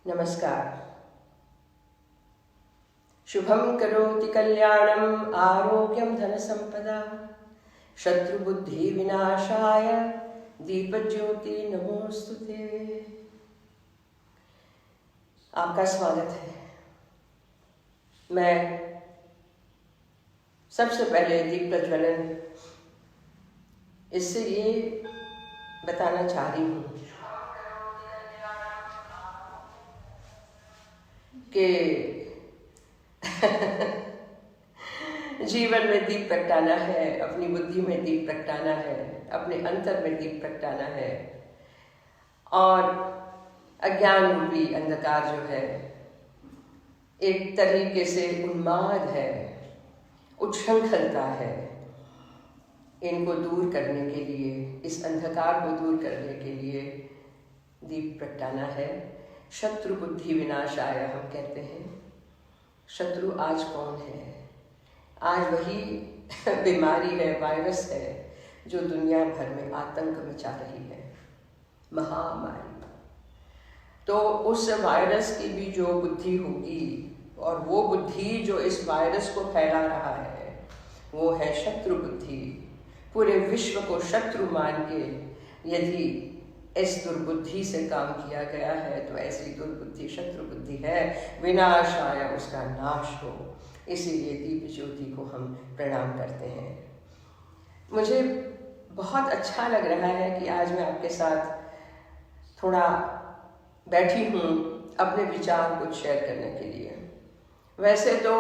नमस्कार। शुभं करोति कल्याणं आरोग्यं धनसंपदा शत्रुबुद्धि विनाशाय दीपज्योति नमोस्तुते। आपका स्वागत है। मैं सबसे पहले दीप प्रज्वलन इससे ये बताना चाह रही हूँ कि जीवन में दीप प्रगटाना है, अपनी बुद्धि में दीप प्रगटाना है, अपने अंतर में दीप प्रगटाना है और अज्ञान रूपी अंधकार जो है एक तरीके से उन्माद है, उच्छृंखलता है, इनको दूर करने के लिए, इस अंधकार को दूर करने के लिए दीप प्रगटाना है। शत्रु बुद्धि विनाशाय हम कहते हैं। शत्रु आज कौन है? आज वही बीमारी है, वायरस है जो दुनिया भर में आतंक मचा रही है, महामारी। तो उस वायरस की भी जो बुद्धि होगी और वो बुद्धि जो इस वायरस को फैला रहा है वो है शत्रु बुद्धि। पूरे विश्व को शत्रु मान के यदि इस दुर्बुद्धि से काम किया गया है तो ऐसी दुर्बुद्धि शत्रु बुद्धि है, विनाशाय उसका नाश हो। इसीलिए दीप ज्योति को हम प्रणाम करते हैं। मुझे बहुत अच्छा लग रहा है कि आज मैं आपके साथ थोड़ा बैठी हूँ अपने विचार को शेयर करने के लिए। वैसे तो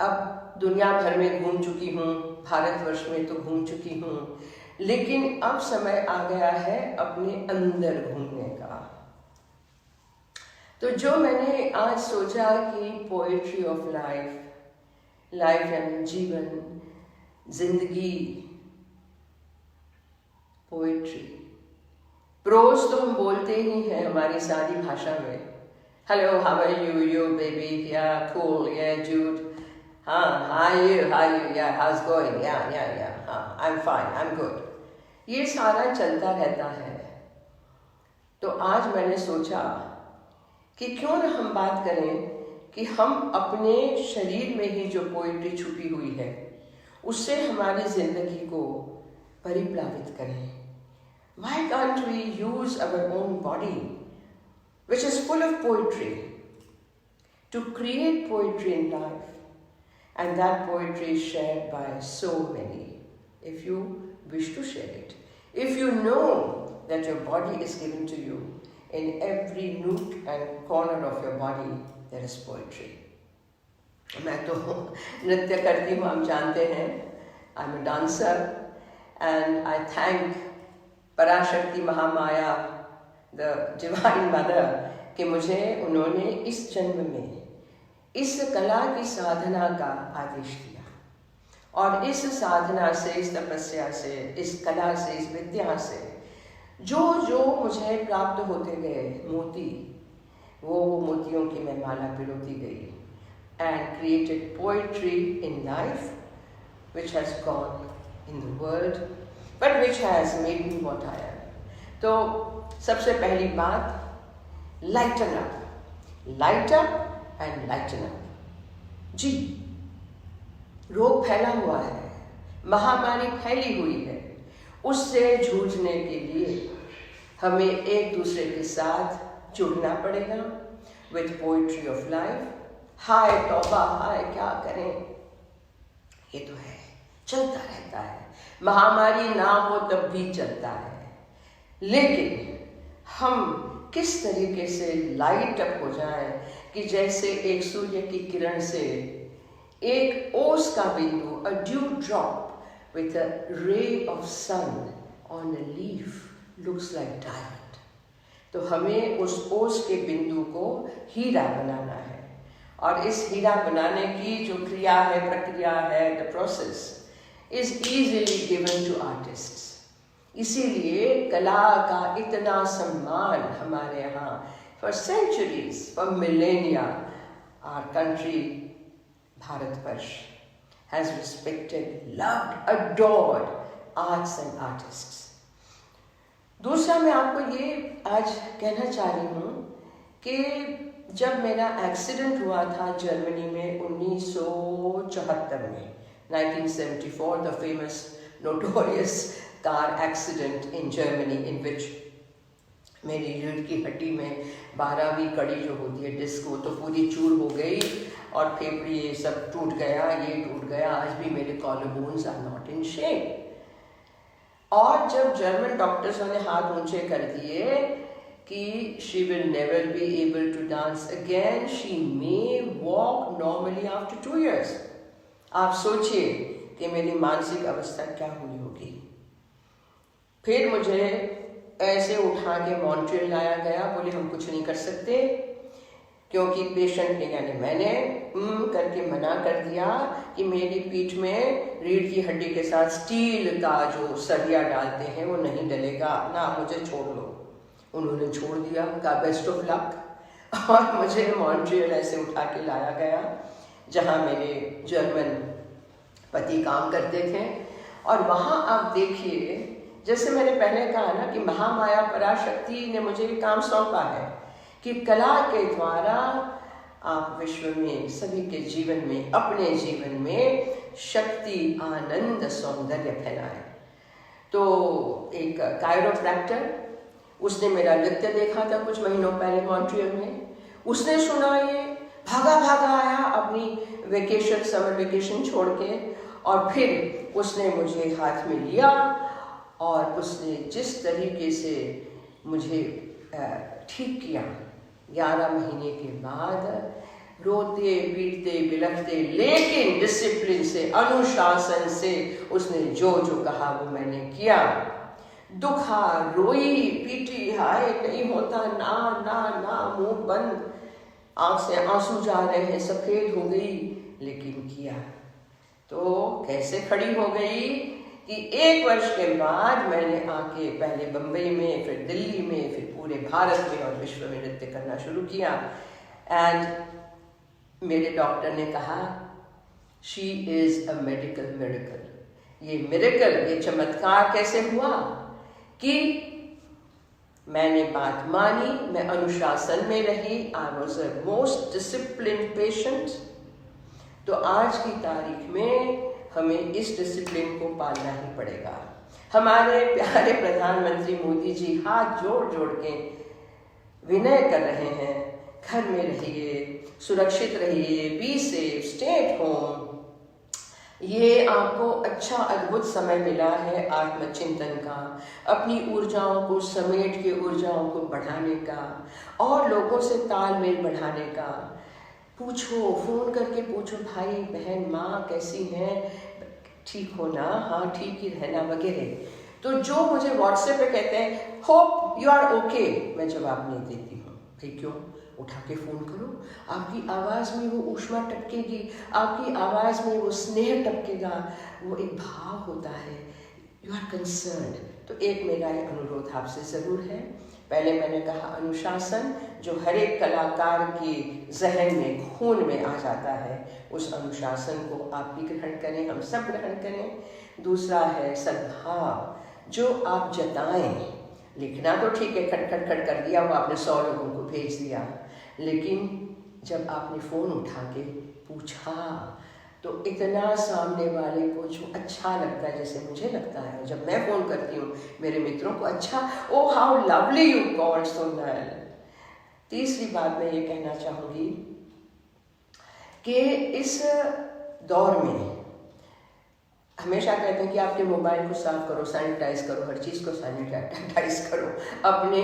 अब दुनिया भर में घूम चुकी हूँ, भारतवर्ष में तो घूम चुकी हूँ, लेकिन अब समय आ गया है अपने अंदर घूमने का। तो जो मैंने आज सोचा कि पोएट्री ऑफ लाइफ, लाइफ यानी जीवन, जिंदगी, पोएट्री। प्रोज तो हम बोलते ही हैं हमारी सारी भाषा में। Hello, how are you, you baby, या कूल, या जूड, हाँ, हाउ यू, या हाउस गोइंग, या, हाँ, I am fine, I am good. ये सारा चलता रहता है। तो आज मैंने सोचा कि क्यों न हम बात करें कि हम अपने शरीर में ही जो पोएट्री छुपी हुई है उससे हमारी जिंदगी को परिप्लावित करें। Why can't we use our own body, which is full of poetry, to create poetry in life? And that poetry is shared by so many. If you wish to share it, if you know that your body is given to you, in every nook and corner of your body there is poetry. मैं तो नृत्य करती हूँ, हम जानते हैं। I'm a dancer and I thank Parashakti Mahamaya, the divine mother, कि मुझे उन्होंने इस जन्म में इस कला की साधना का आदेश दिया और इस साधना से, इस तपस्या से, इस कला से, इस विद्या से जो जो मुझे प्राप्त होते गए मोती, वो मोतियों की मैं माला पिरोती गई and created poetry in life which has gone in the world but which has made me what I am. तो सबसे पहली बात, lighten up, light up and lighten up. जी, रोग फैला हुआ है, महामारी फैली हुई है, उससे जूझने के लिए हमें एक दूसरे के साथ जुड़ना पड़ेगा with poetry of life. हाय तौबा, हाय क्या करें, ये तो है, चलता रहता है। महामारी ना हो तब भी चलता है, लेकिन हम किस तरीके से लाइट अप हो जाएं कि जैसे एक सूर्य की किरण से एक ओस का बिंदु, a dew drop with a ray of sun on a leaf looks like diamond. तो हमें उस ओस के बिंदु को हीरा बनाना है और इस हीरा बनाने की जो क्रिया है, प्रक्रिया है, the process is easily given to artists. इसीलिए कला का इतना सम्मान हमारे यहाँ for centuries, for millennia, our country, Bharatvarsh, has respected, loved, adored arts and artists. दूसरा मैं आपको ये आज कहना चाह रही हूँ कि जब मेरा एक्सीडेंट हुआ था जर्मनी में 1974 में, 1974, the famous notorious car accident in Germany, in which मेरी रीढ़ की हड्डी में 12वीं कड़ी जो होती है डिस्क, वो तो पूरी चूर हो गई और फेफड़े ये सब टूट गया, ये टूट गया। आज भी मेरे कॉलरबोन्स आर नॉट इन शेप। और जब जर्मन डॉक्टर्स ने हाथ ऊंचे कर दिए कि she will never be able to dance again, she may walk normally after 2 years, आप सोचिए कि मेरी मानसिक अवस्था क्या हुई होगी। फिर मुझे ऐसे उठा के मॉन्ट्रियल लाया गया, बोले हम कुछ नहीं कर सकते, क्योंकि पेशेंट ने यानी मैंने करके मना कर दिया कि मेरी पीठ में रीढ़ की हड्डी के साथ स्टील का जो सरिया डालते हैं वो नहीं डलेगा, ना मुझे छोड़ लो। उन्होंने छोड़ दिया, कहा बेस्ट ऑफ लक, और मुझे मॉन्ट्रियल ऐसे उठा के लाया गया जहाँ मेरे जर्मन पति काम करते थे। और वहाँ आप देखिए, जैसे मैंने पहले कहा ना कि महामाया पराशक्ति ने मुझे काम सौंपा है कि कला के द्वारा आप विश्व में, सभी के जीवन में, अपने जीवन में शक्ति, आनंद, सौंदर्य फैलाए। तो एक कायरोप्रैक्टर, उसने मेरा नृत्य देखा था कुछ महीनों पहले मॉन्ट्रियल में, उसने सुना ये, भागा भागा आया अपनी वेकेशन, समर वेकेशन छोड़ के, और फिर उसने मुझे हाथ में लिया और उसने जिस तरीके से मुझे ठीक किया, 11 महीने के बाद, रोते पीटते बिलखते लेकिन डिसिप्लिन से, अनुशासन से उसने जो जो कहा वो मैंने किया। दुखा, रोई पीटी, हाय नहीं होता, ना ना ना, मुंह बंद, आंख से आंसू जा रहे हैं, सफेद हो गई, लेकिन किया। तो कैसे खड़ी हो गई कि 1 वर्ष के बाद मैंने आके पहले बम्बई में, फिर दिल्ली में, फिर पूरे भारत में और विश्व में नृत्य करना शुरू किया। एंड मेरे डॉक्टर ने कहा she is a medical miracle. ये मिरेकल, ये चमत्कार कैसे हुआ कि मैंने बात मानी, मैं अनुशासन में रही, I was a most discipline patient. तो आज की तारीख में हमें इस डिसिप्लिन को पालना ही पड़ेगा। हमारे प्यारे प्रधानमंत्री मोदी जी हाथ जोड़ जोड़ के विनय कर रहे हैं, घर में रहिए, सुरक्षित रहिए, be safe, stay at home. ये आपको अच्छा अद्भुत समय मिला है आत्मचिंतन का, अपनी ऊर्जाओं को समेट के ऊर्जाओं को बढ़ाने का और लोगों से तालमेल बढ़ाने का। पूछो, फोन करके पूछो, भाई बहन माँ कैसी हैं, ठीक हो ना, हाँ ठीक ही रहना वगैरह। तो जो मुझे व्हाट्सएप पे कहते हैं होप यू आर ओके, मैं जवाब नहीं देती हूँ। भाई क्यों, उठा के फ़ोन करो, आपकी आवाज़ में वो ऊष्मा टपकेगी, आपकी आवाज़ में वो स्नेह टपकेगा, वो एक भाव होता है, यू आर कंसर्न्ड। तो एक मेरा एक अनुरोध आपसे ज़रूर है। पहले मैंने कहा अनुशासन, जो हर एक कलाकार के जहन में, खून में आ जाता है, उस अनुशासन को आप भी ग्रहण करें, हम सब ग्रहण करें। दूसरा है सद्भाव, जो आप जताएं। लिखना तो ठीक है, खट खट खट कर दिया, वो आपने 100 लोगों को भेज दिया, लेकिन जब आपने फ़ोन उठा के पूछा तो इतना सामने वाले को जो अच्छा लगता है, जैसे मुझे लगता है जब मैं फ़ोन करती हूँ मेरे मित्रों को, अच्छा oh how lovely you called Sonal. तीसरी बात मैं ये कहना चाहूँगी कि इस दौर में हमेशा कहते हैं कि आपके मोबाइल को साफ करो, सैनिटाइज करो, हर चीज़ को सैनिटाइज करो, अपने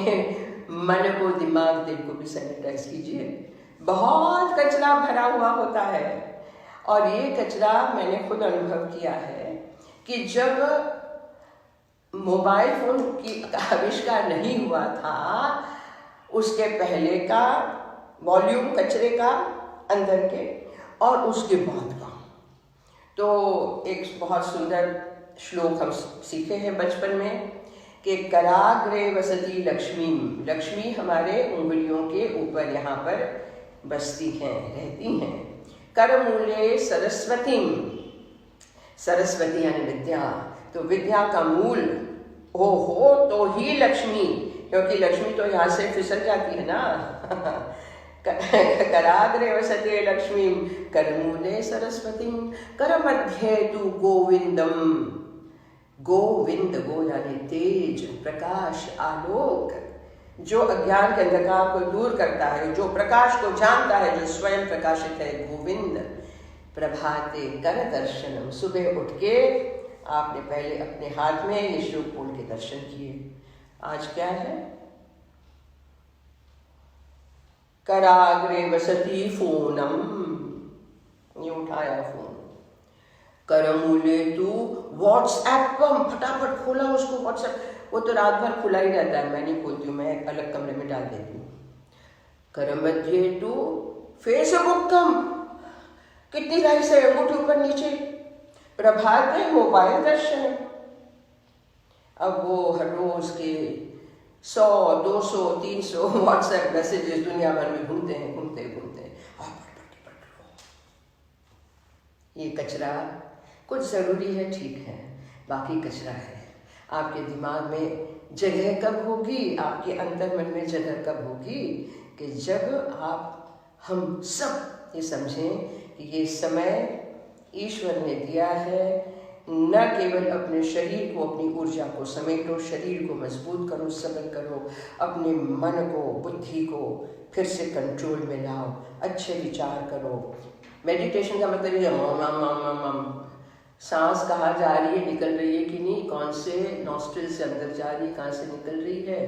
मन को, दिमाग, दिल को भी सैनिटाइज कीजिए। बहुत कचरा भरा हुआ होता है और ये कचरा मैंने खुद अनुभव किया है कि जब मोबाइल फ़ोन की आविष्कार नहीं हुआ था, उसके पहले का वॉल्यूम कचरे का अंदर के और उसके बाद का। तो एक बहुत सुंदर श्लोक हम सीखे हैं बचपन में कि कराग्रे वसती लक्ष्मी, लक्ष्मी हमारे उंगलियों के ऊपर यहाँ पर बसती हैं, रहती हैं। करमूले सरस्वती, सरस्वती यानी विद्या, तो विद्या का मूल हो तो ही लक्ष्मी, क्योंकि लक्ष्मी तो यहाँ से फिसल जाती है ना। कराग्रे वसते लक्ष्मी करमूले सरस्वती करमध्ये तु गोविंदम। गोविंद, गो यानी तेज, प्रकाश, आलोक, जो अज्ञान के अंधकार को दूर करता है, जो प्रकाश को जानता है, जो स्वयं प्रकाशित है, गोविंद। प्रभाते कर दर्शनम, सुबह उठ के आपने पहले अपने हाथ में ये श्लोक बोल के दर्शन किए। आज क्या है? कराग्रे वसती फोनम, ये उठाया फोन। करमूले तू व्हाट्सएप, फटाफट खोला उसको व्हाट्सएप। वो तो रात भर खुला ही रहता है, मैं नहीं खोलती हूँ, मैं एक अलग कमरे में डाल देती हूँ। करमध्ये तू फेसबुक, कितनी राइट से अंगूठे ऊपर नीचे। प्रभात में मोबाइल दर्शन। अब वो हर रोज के 100, 200, 300 व्हाट्सएप मैसेजेस दुनिया भर में घूमते हैं, घूमते घूमते। ये कचरा कुछ ज़रूरी है, ठीक है, बाकी कचरा है। आपके दिमाग में जगह कब होगी, आपके अंतर मन में जगह कब होगी कि जब हम सब ये समझें कि ये समय ईश्वर ने दिया है, न केवल अपने शरीर को, अपनी ऊर्जा को समेटो, शरीर को मजबूत करो, सबल करो, अपने मन को, बुद्धि को फिर से कंट्रोल में लाओ, अच्छे विचार करो। मेडिटेशन का मतलब ये मम सांस कहाँ जा रही है, निकल रही है कि नहीं, कौन से नॉस्ट्रिल से अंदर जा रही है, कहाँ से निकल रही है।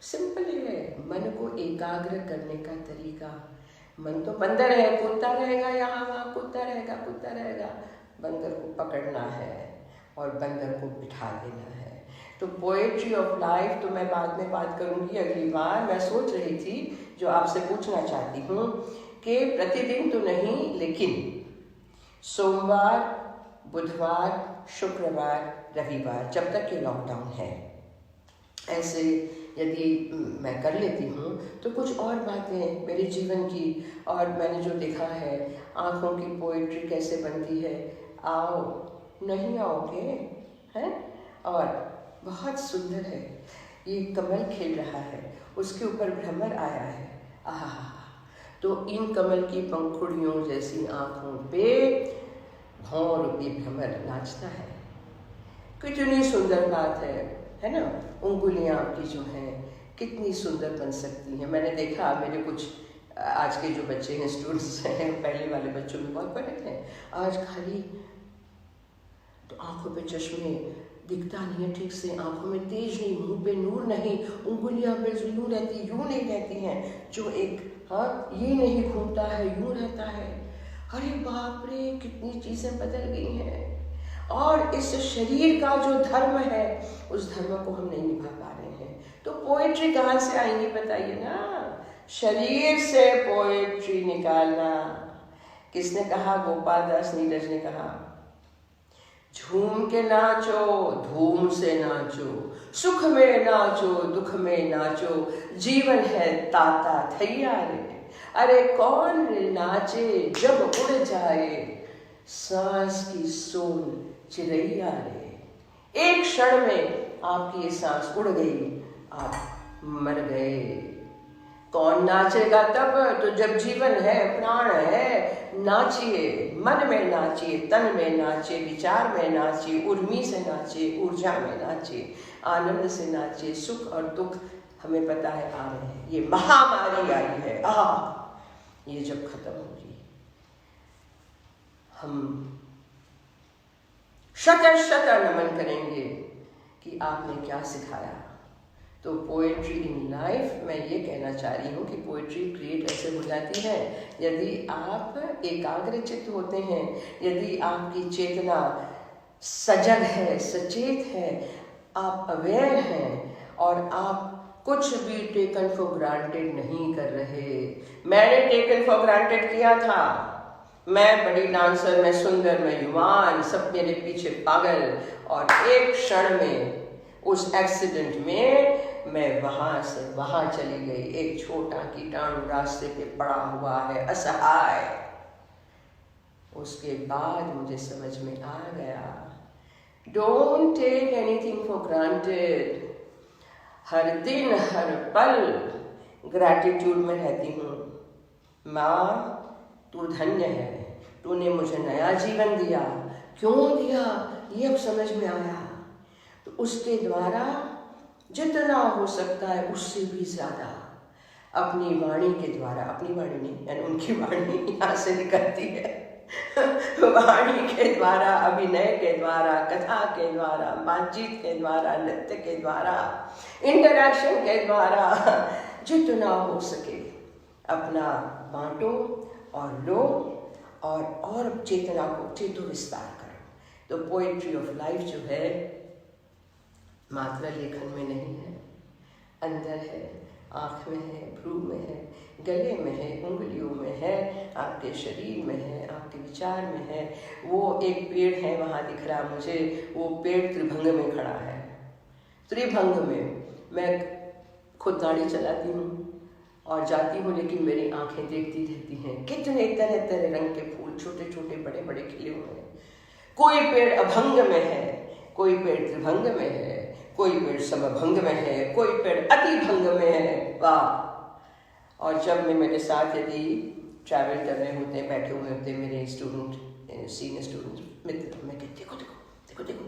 सिंपल है मन को एकाग्र करने का तरीका। मन तो बंदर है, कूदता रहेगा, यहाँ वहाँ कूदता रहेगा। बंदर को पकड़ना है और बंदर को बिठा देना है। तो पोएट्री ऑफ लाइफ तो मैं बाद में बात करूँगी अगली बार। मैं सोच रही थी, जो आपसे पूछना चाहती हूँ कि प्रतिदिन तो नहीं, लेकिन सोमवार, बुधवार, शुक्रवार, रविवार, जब तक ये लॉकडाउन है, ऐसे यदि मैं कर लेती हूँ तो कुछ और बातें मेरे जीवन की, और मैंने जो देखा है आँखों की पोएट्री कैसे बनती है। आओ, नहीं आओगे हैं? और बहुत सुंदर है, ये कमल खिल रहा है, उसके ऊपर भ्रमर आया है। आहा, तो इन कमल की पंखुड़ियों जैसी आँखों पे भौंरूपी भ्रमर नाचता है। कितनी सुंदर बात है ना। उंगलियां आपकी जो हैं कितनी सुंदर बन सकती हैं। मैंने देखा, मेरे कुछ आज के जो बच्चे हैं, स्टूडेंट्स हैं, पहले वाले बच्चों में बहुत फर्क है। आज खाली तो आंखों पे चश्मे, दिखता नहीं है ठीक से, आंखों में तेज नहीं, मुंह पे नूर नहीं, उंगलियां बिल्कुल यूं रहती हैं, जो एक ये नहीं घूमता है, यूं रहता है। अरे बाप रे, कितनी चीजें बदल गई हैं। और इस शरीर का जो धर्म है, उस धर्म को हम नहीं निभा पा रहे हैं। तो पोएट्री कहाँ से आएंगी बताइए ना। शरीर से पोएट्री निकालना। किसने कहा? गोपाल दास नीरज ने कहा, झूम के नाचो, धूम से नाचो, सुख में नाचो, दुख में नाचो, जीवन है ताता थैया रे। अरे कौन नाचे जब उड़ जाए, सांस की सोन चिड़ैया रे। एक क्षण में आपकी ये सांस उड़ गई, आप मर गए। कौन नाचेगा तब? तो जब जीवन है, प्राण है। नाचिए, मन में नाचिए, तन में नाचिए, विचार में नाचिए, उर्मी से नाचिए, ऊर्जा में नाचिए, आनंद से नाचिए। सुख और दुख हमें पता है आ रहे हैं। ये महामारी आई है, ये जब खत्म होगी, हम शत नमन करेंगे कि आपने क्या सिखाया। तो पोएट्री इन लाइफ, मैं ये कहना चाह रही हूँ कि पोएट्री क्रिएट ऐसे हो जाती है यदि आप एकाग्रचित्त होते हैं, यदि आपकी चेतना सजग है, सचेत है, आप अवेयर हैं और आप कुछ भी टेकन फॉर ग्रांटेड नहीं कर रहे। मैंने टेकन फॉर ग्रांटेड किया था। मैं बड़ी डांसर, मैं सुंदर, मैं युवान, सब मेरे पीछे पागल, और एक क्षण में उस एक्सीडेंट में मैं वहां से वहां चली गई। एक छोटा कीटाणु रास्ते पे पड़ा हुआ है, असहाय। उसके बाद मुझे समझ में आ गया, don't take anything for granted. हर दिन हर पल ग्रैटिट्यूड में रहती हूँ। माँ तू धन्य है, तूने मुझे नया जीवन दिया। क्यों दिया ये अब समझ में आया। तो उसके द्वारा जितना हो सकता है उससे भी ज़्यादा अपनी वाणी के द्वारा, अपनी वाणी नहीं यानी उनकी वाणी यहाँ से निकलती है वाणी के द्वारा, अभिनय के द्वारा, कथा के द्वारा, बातचीत के द्वारा, नृत्य के द्वारा, इंटरैक्शन के द्वारा जितना हो सके अपना बांटो और लो और चेतना को चेतो विस्तार करो। तो पोएट्री ऑफ लाइफ जो है मात्र लेखन में नहीं है, अंदर है, आँख में है, भ्रू में है, गले में है, उंगलियों में है, आपके शरीर में है, आपके विचार में है। वो एक पेड़ है वहाँ दिख रहा मुझे, वो पेड़ त्रिभंग में खड़ा है। त्रिभंग में मैं खुद गाड़ी चलाती हूँ और जाती हूँ, लेकिन मेरी आंखें देखती रहती हैं कितने तरह तरह रंग के फूल छोटे छोटे बड़े बड़े खिले हुए हैं। कोई पेड़ अभंग में है, कोई पेड़ त्रिभंग में है, कोई पेड़ समभंग में है, कोई पेड़ अतिभंग में है। वाह। और जब मैं मेरे साथ यदि ट्रैवल कर रहे होते हैं, बैठे हुए होते हैं मेरे स्टूडेंट, सीनियर स्टूडेंट मित्र, मैं कहती देखो देखो देखो देखो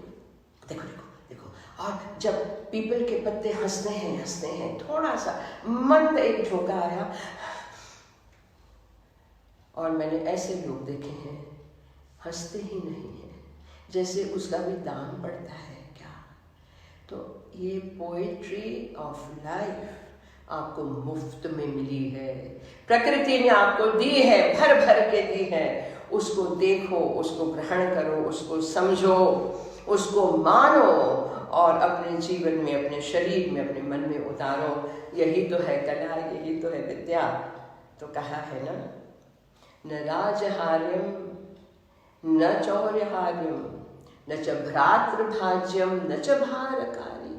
देखो देखो देखो। और जब पीपल के पत्ते हंसते हैं, थोड़ा सा मंद एक झोंका आया, और मैंने ऐसे लोग देखे हैं हंसते ही नहीं है, जैसे उसका भी दाम पड़ता है क्या। तो ये पोएट्री ऑफ लाइफ आपको मुफ्त में मिली है, प्रकृति ने आपको दी है, भर भर के दी है। उसको देखो, उसको ग्रहण करो, उसको समझो, उसको मानो और अपने जीवन में, अपने शरीर में, अपने मन में उतारो। यही तो है कला, यही तो है विद्या। तो कहा है ना, न राजहार्यम न चौर्यहार्यम न च भ्रातृभाज्यम न च भारकारी,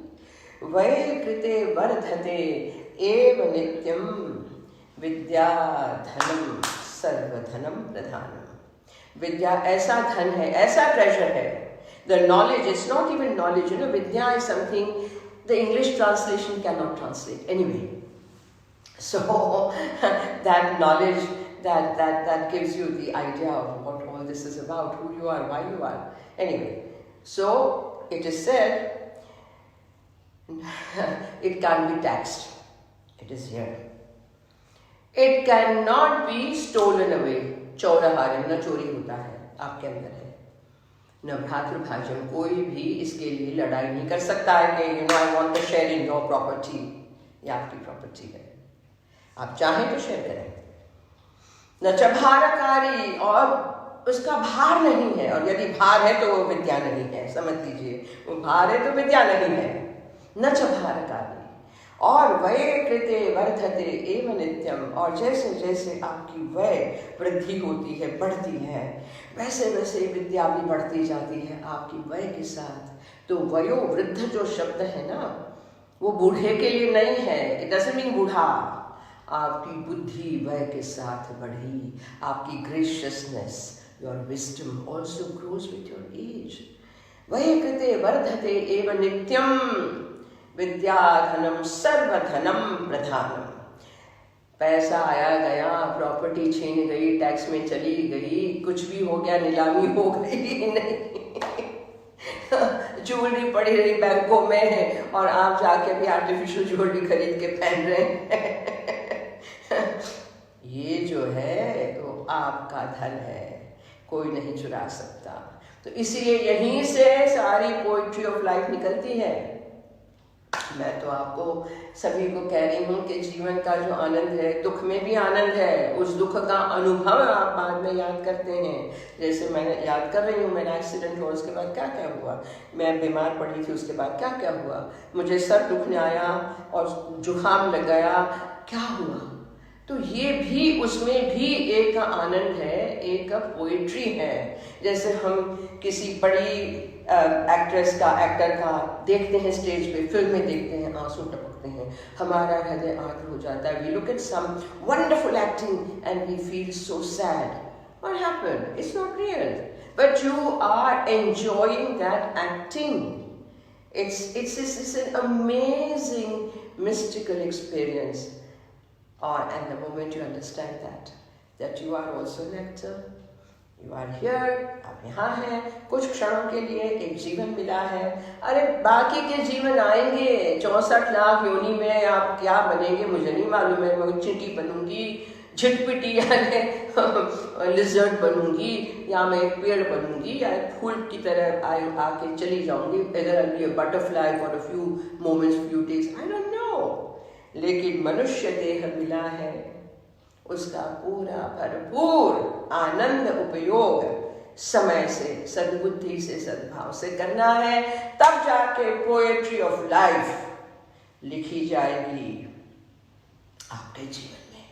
वै कृते वर्धते एव नित्यम, विद्या धनम सर्वधनम प्रधानम। विद्या ऐसा धन है, ऐसा ट्रेजर है। The knowledge is not even knowledge, Vidya is something the English translation cannot translate anyway. So that knowledge that gives you the idea of what all this is about, who you are, why you are. Anyway, so it is said it can't be taxed. It is here. It cannot be stolen away. चौराहार्य न चोरी होता है, आपके अंदर है। न भ्रातृभाजन, कोई भी इसके लिए लड़ाई नहीं कर सकता है कि I want to share in your property. ये आपकी प्रॉपर्टी है, आप चाहें तो शेयर करें। न च भारकारी, और उसका भार नहीं है, और यदि भार है तो वो विद्या नहीं है, समझ लीजिए। वो भार है तो विद्या नहीं है। न च भारकारी, और वय कृते वर्धते एव नित्यम, और जैसे जैसे आपकी वय वृद्धि होती है, बढ़ती है, वैसे वैसे विद्या भी बढ़ती जाती है आपकी वय के साथ। तो वयो वृद्ध जो शब्द है ना, वो बूढ़े के लिए नहीं है, इट डजंट मीन बूढ़ा। आपकी बुद्धि वय के साथ बढ़ी, आपकी graciousness, your wisdom also grows with your age. वय कृते वर्धते एव नित्यम, विद्या धनम सर्वधनम प्रधानम। पैसा आया गया, प्रॉपर्टी छीन गई, टैक्स में चली गई, कुछ भी हो गया, नीलामी हो गई नहीं ज्वेलरी पड़ी रही बैंकों में, और आप जाके भी आर्टिफिशियल ज्वेलरी खरीद के पहन रहे हैं ये जो है वो आपका धन है, कोई नहीं चुरा सकता। तो इसीलिए यहीं से सारी पोइट्री ऑफ लाइफ निकलती है। मैं तो आपको सभी को कह रही हूँ कि जीवन का जो आनंद है, दुख में भी आनंद है। उस दुख का अनुभव आप बाद में याद करते हैं। जैसे मैंने याद कर रही हूँ, मेरा एक्सीडेंट हुआ, उसके बाद क्या क्या हुआ, मैं बीमार पड़ी थी, उसके बाद क्या क्या हुआ, मुझे सर दुखने आया और जुकाम लग गया, क्या हुआ। तो ये भी, उसमें भी एक आनंद है, एक पोइट्री है। जैसे हम किसी बड़ी एक्ट्रेस का, एक्टर का देखते हैं स्टेज पे, फिल्में देखते हैं, आंसू टपकते हैं, हमारा हृदय आर्द्र हो जाता है। We look at some wonderful acting and we feel so sad. What happened? It's not real, but you are enjoying that acting. It's an amazing mystical experience. And the moment you understand that you are also an actor, you are here, आप यहाँ हैं, कुछ क्षणों के लिए एक जीवन मिला है। अरे बाकी के जीवन आएंगे, 64 लाख योनि में आप क्या बनेंगे मुझे नहीं मालूम है। मैं चींटी बनूंगी, झिटपिटी यानी लिजर्ड बनूंगी, या मैं एक पेड़ बनूंगी, या एक फूल की तरह आके चली जाऊंगी, इधर butterfly for a few moments, few days, I don't know. लेकिन मनुष्य देह मिला है, उसका पूरा भरपूर आनंद उपयोग समय से, सद्बुद्धि से, सद्भाव से करना है। तब जाके पोएट्री ऑफ लाइफ लिखी जाएगी आपके जीवन में,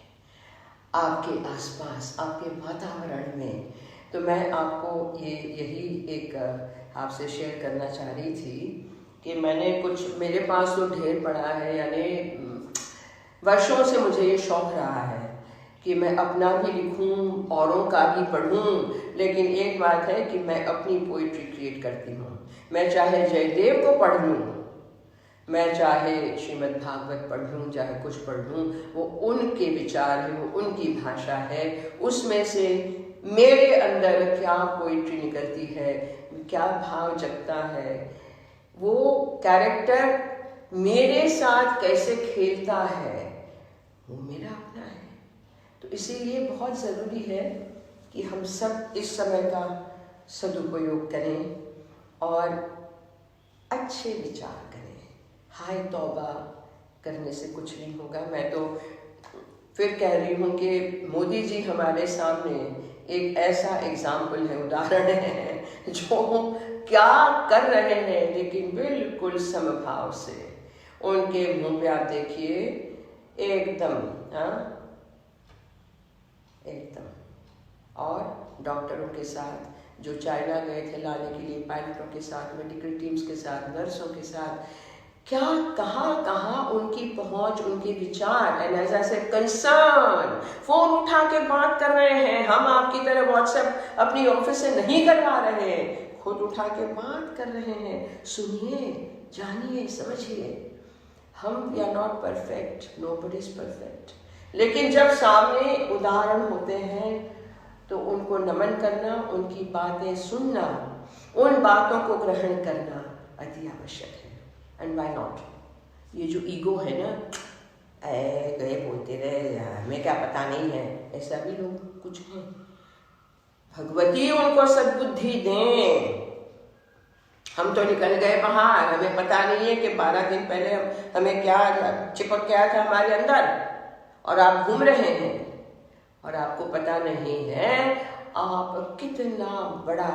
आपके आसपास, आपके वातावरण में। तो मैं आपको यही एक आपसे शेयर करना चाह रही थी कि मैंने कुछ, मेरे पास तो ढेर पड़ा है, यानी वर्षों से मुझे ये शौक रहा है कि मैं अपना भी लिखूं, औरों का भी पढ़ूं। लेकिन एक बात है कि मैं अपनी पोइट्री क्रिएट करती हूँ। मैं चाहे जयदेव को पढ़ लूँ, मैं चाहे श्रीमद् भागवत पढ़ लूँ, चाहे कुछ पढ़ लूँ, वो उनके विचार है, वो उनकी भाषा है। उसमें से मेरे अंदर क्या पोइट्री निकलती है, क्या भाव जगता है, वो कैरेक्टर मेरे साथ कैसे खेलता है, वो मेरा अपना है। तो इसीलिए बहुत ज़रूरी है कि हम सब इस समय का सदुपयोग करें और अच्छे विचार करें। हाय तौबा करने से कुछ नहीं होगा। मैं तो फिर कह रही हूँ कि मोदी जी हमारे सामने एक ऐसा एग्जाम्पल है, उदाहरण है, जो क्या कर रहे हैं लेकिन बिल्कुल समभाव से। उनके मुंह पे आप देखिए, एकदम, हाँ एकदम। और डॉक्टरों के साथ जो चाइना गए थे लाने के लिए, पायलटों के साथ, मेडिकल टीम्स के साथ, नर्सों के साथ, क्या कहाँ उनकी पहुंच, उनके विचार, and as I said concern. Phone उठा के बात कर रहे हैं। हम आपकी तरह व्हाट्सएप अपनी ऑफिस से नहीं करवा रहे हैं, खुद उठा के बात कर रहे हैं। सुनिए, जानिए, समझिए। हम we are not perfect, nobody is perfect, लेकिन जब सामने उदाहरण होते हैं तो उनको नमन करना, उनकी बातें सुनना, उन बातों को ग्रहण करना अति आवश्यक है। And why not? ये जो ईगो है ना, गए बोलते रहे, हमें क्या पता नहीं है, ऐसा भी लोग कुछ हैं। भगवती उनको सद्बुद्धि दें। हम तो निकल गए बाहर, हमें पता नहीं है कि 12 दिन पहले हमें क्या चिपक गया था हमारे अंदर, और आप घूम रहे हैं और आपको पता नहीं है आप कितना बड़ा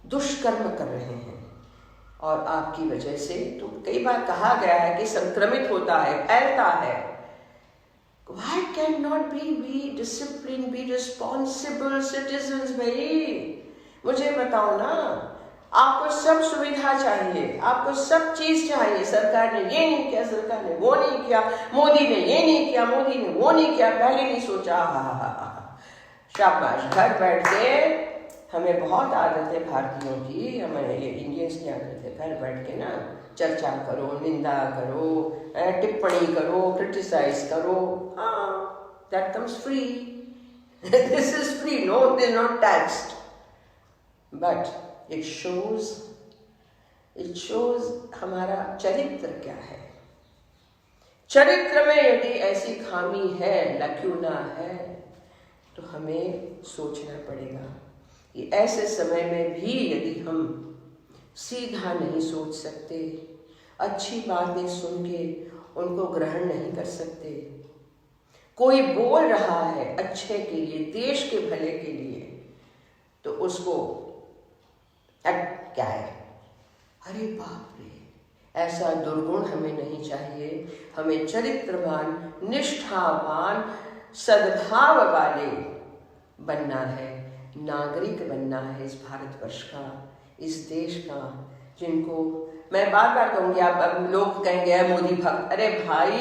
दुष्कर्म कर रहे हैं। और आपकी वजह से, तो कई बार कहा गया है कि संक्रमित होता है, फैलता है। Why cannot we discipline, be responsible citizens? भाई मुझे बताओ ना, आपको सब सुविधा चाहिए, आपको सब चीज चाहिए। सरकार ने ये नहीं किया, सरकार ने वो नहीं किया, मोदी ने ये नहीं किया, मोदी ने वो नहीं किया, पहले नहीं सोचा। शाबाश। घर बैठ के, हमें बहुत आदत है भारतीयों की, हमें ये इंडियंस की आदत है, घर बैठ के ना चर्चा करो, निंदा करो, टिप्पणी करो, क्रिटिसाइज करो। That comes free. This is free, no, it is not taxed, but it shows हमारा चरित्र क्या है। चरित्र में यदि ऐसी खामी है, लक्यूना है, तो हमें सोचना पड़ेगा कि ऐसे समय में भी यदि हम सीधा नहीं सोच सकते, अच्छी बातें सुन के उनको ग्रहण नहीं कर सकते, कोई बोल रहा है अच्छे के लिए, देश के भले के लिए, तो उसको क्या है, अरे बाप रे, ऐसा दुर्गुण हमें नहीं चाहिए। हमें चरित्रवान, निष्ठावान, सद्भाव वाले बनना है, नागरिक बनना है इस भारतवर्ष का, इस देश का, जिनको मैं बार बार कहूँगी। अब लोग कहेंगे मोदी भक्त। अरे भाई,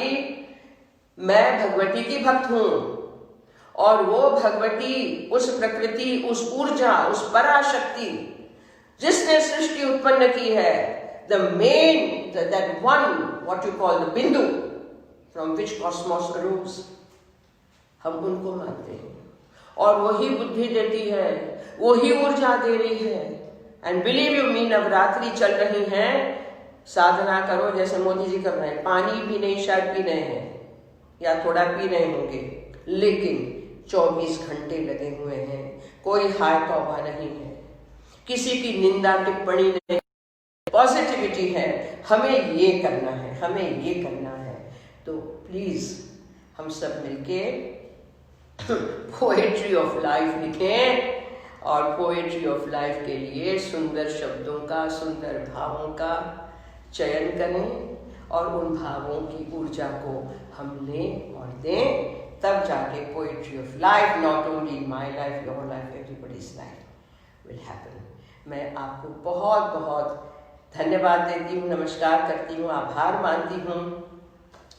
मैं भगवती की भक्त हूँ, और वो भगवती, उस प्रकृति, उस ऊर्जा, उस पराशक्ति जिसने सृष्टि उत्पन्न की है, the main, that one, what you call the Bindu, from which cosmos arose, हम उनको मानते हैं और वही बुद्धि देती है, वही ऊर्जा दे रही है। एंड बिलीव यू मी, नवरात्रि चल रही है, साधना करो जैसे मोदी जी कर रहे हैं, पानी भी नहीं शायद पी रहे हैं या थोड़ा पी रहे होंगे, लेकिन 24 घंटे लगे हुए हैं, कोई हाय तौबा नहीं है, किसी की निंदा टिप्पणी नहीं, पॉजिटिविटी है। हमें ये करना है, हमें ये करना है। तो प्लीज हम सब मिलके पोएट्री ऑफ लाइफ लिखें और पोएट्री ऑफ लाइफ के लिए सुंदर शब्दों का, सुंदर भावों का चयन करें और उन भावों की ऊर्जा को हम लें और दें, तब जाके poetry of life, not only my life, your life, everybody's life will happen. मैं आपको बहुत बहुत धन्यवाद देती हूँ, नमस्कार करती हूँ, आभार मानती हूँ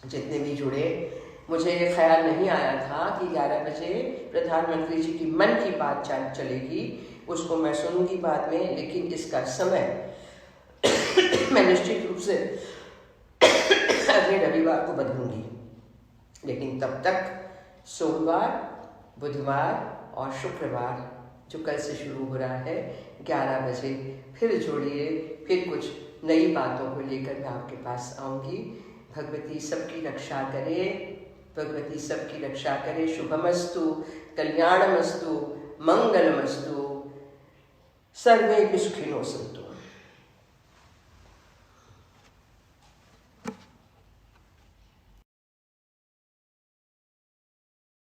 जितने भी जुड़े। मुझे ये ख्याल नहीं आया था कि 11 बजे प्रधानमंत्री जी की मन की बात चलेगी, उसको मैं सुनूंगी बाद में, लेकिन इसका समय मैं निश्चित रूप से अगले रविवार को बदलूंगी। लेकिन तब तक सोमवार, बुधवार और शुक्रवार जो कल से शुरू हो रहा है 11 बजे फिर जुड़िए, फिर कुछ नई बातों को लेकर मैं आपके पास आऊँगी। भगवती सबकी रक्षा करे, भगवती सबकी रक्षा करे। शुभमस्तु, कल्याणमस्तु, मंगलमस्तु, सर्वे सुखिनो सन्तु।